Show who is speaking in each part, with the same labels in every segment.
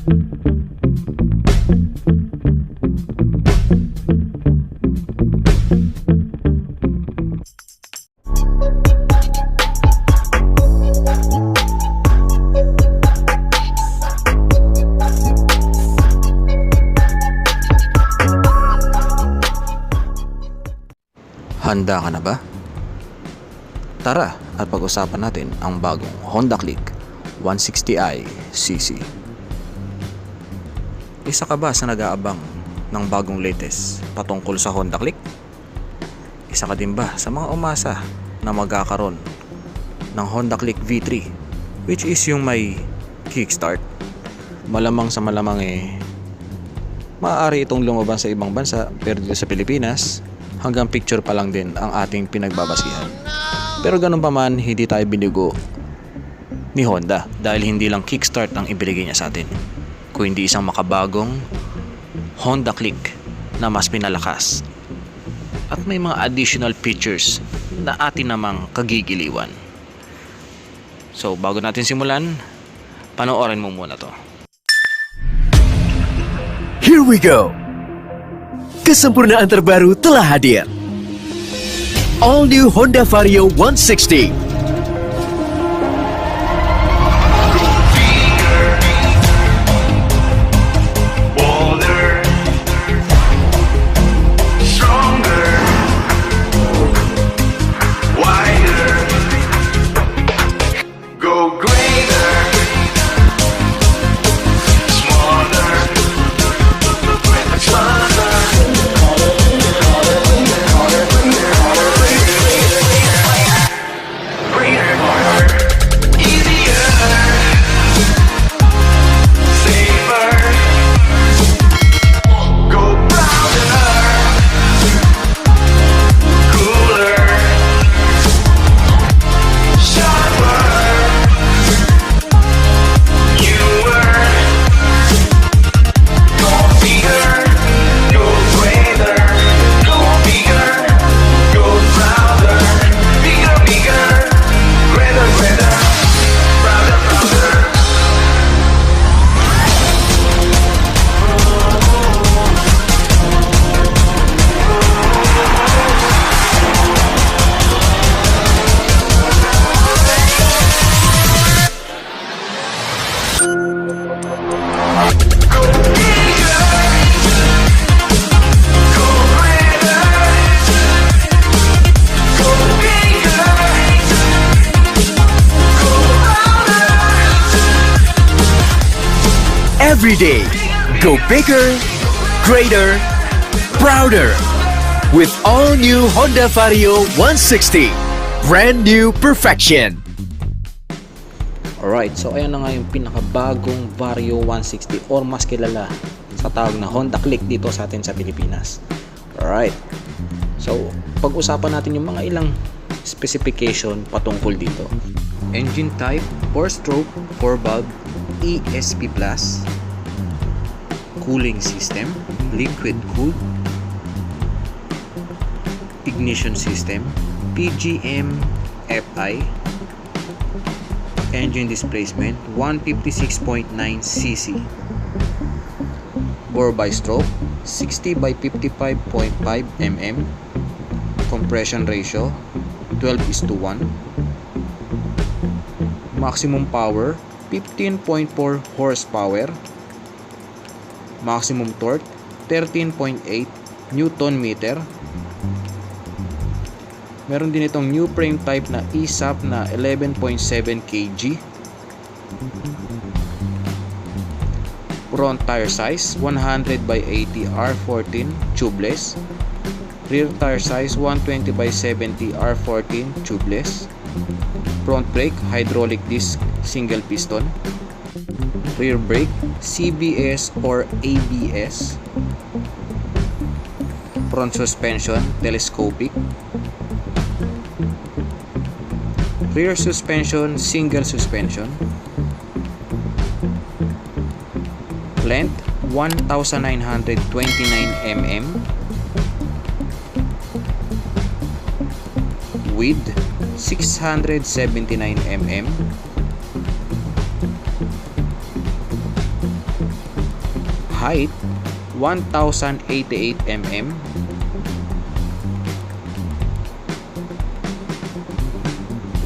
Speaker 1: Handa ka na ba? Tara at pag-usapan natin ang bagong Honda Click 160i cc. Isa ka ba sa nag-aabang ng bagong latest patungkol sa Honda Click? Isa ka din ba sa mga umasa na magkakaroon ng Honda Click V3, which is yung may kickstart? Malamang sa malamang maaari itong lumabas sa ibang bansa, pero dito sa Pilipinas hanggang picture pa lang din ang ating pinagbabasihan. Pero ganun pa man, hindi tayo binigo ni Honda dahil hindi lang kickstart ang ibigay niya sa atin, kundi isang makabagong Honda Click na mas pinalakas at may mga additional features na atin namang kagigiliwan. So bago natin simulan, panoorin mo muna to.
Speaker 2: Here we go! Kesempurnaan terbaru telah hadir. All new Honda Vario 160. Every day, go bigger, greater, prouder with all new Honda Vario 160. Brand new perfection.
Speaker 1: Alright, so ayan na nga yung pinakabagong Vario 160 or mas kilala sa tawag na Honda Click dito sa atin sa Pilipinas. Alright, so pag-usapan natin yung mga ilang specification patungkol dito. Engine type, 4-stroke, 4-valve, ESP+, cooling system, liquid cooled, ignition system, PGM-FI, engine displacement 156.9 cc, bore by stroke 60 by 55.5 mm, compression ratio 12:1, maximum power 15.4 horsepower, maximum torque 13.8 Newton meter. Meron din itong new frame type na ESAP na 11.7 kg. Front tire size 100 by 80 R14 tubeless. Rear tire size 120 by 70 R14 tubeless. Front brake hydraulic disc single piston. Rear brake CBS or ABS. Front suspension telescopic. Rear suspension single suspension. Length 1929 mm. Width 679 mm. height 1088 mm,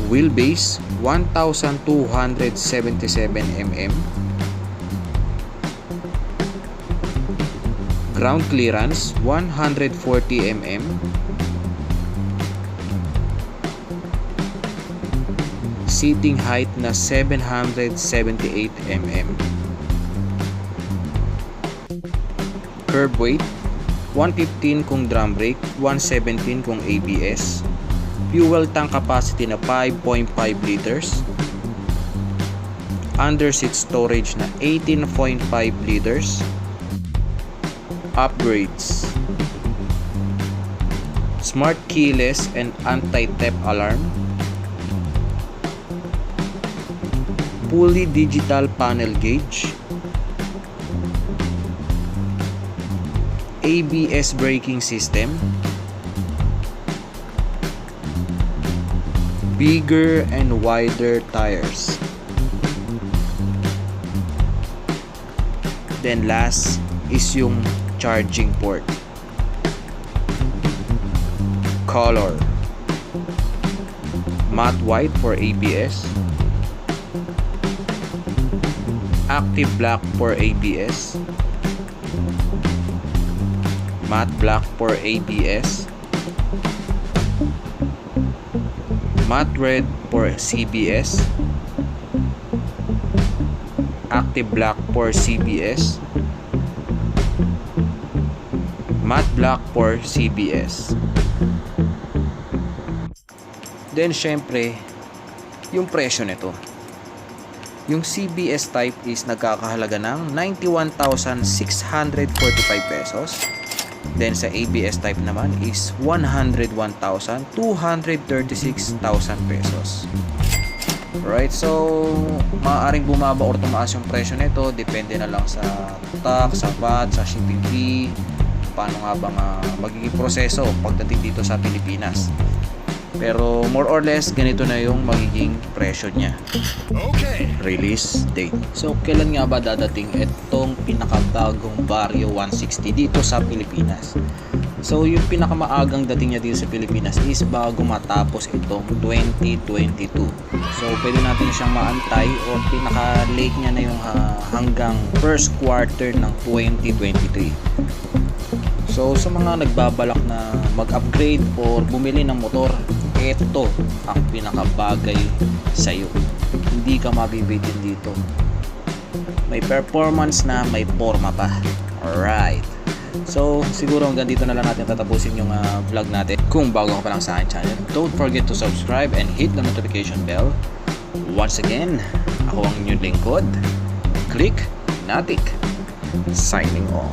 Speaker 1: wheelbase 1277 mm, ground clearance 140 mm, seating height na 778 mm, curb weight 115 kung drum brake, 117 kung ABS, fuel tank capacity na 5.5 liters, under seat storage na 18.5 liters. Upgrades: smart keyless and anti-theft alarm, fully digital panel gauge, ABS braking system, bigger and wider tires. Then last is yung charging port. Color: matte white for ABS, active black for ABS, matte black for ABS, matte red for CBS, active black for CBS, matte black for CBS. Then syempre, yung presyo nito. Yung CBS type is nagkakahalaga ng 91,645 pesos. Then sa ABS type naman is 101,236,000 pesos. Right, so maaaring bumaba or tumaas yung presyo nito, depende na lang sa tax, sa VAT, sa shipping fee, paano nga bang magiging proseso pagdating dito sa Pilipinas. Pero more or less ganito na yung magiging presyo niya.
Speaker 2: Okay.
Speaker 1: Release date. So kailan nga ba dadating itong pinakabagong Vario 160 dito sa Pilipinas? So yung pinakamaagang dating niya dito sa Pilipinas is bago matapos itong 2022. So pwede natin siyang maantay o pinaka-late niya na yung hanggang first quarter ng 2023. So sa mga nagbabalak na mag-upgrade or bumili ng motor, ito ang pinakabagay sa iyo. Hindi ka mabibitin dito. May performance na may forma pa. Alright. So siguro hanggang dito na lang natin tatapusin yung vlog natin. Kung bago ka pa lang sa akin channel, don't forget to subscribe and hit the notification bell. Once again, ako ang inyong lingkod, Click Natik, signing off.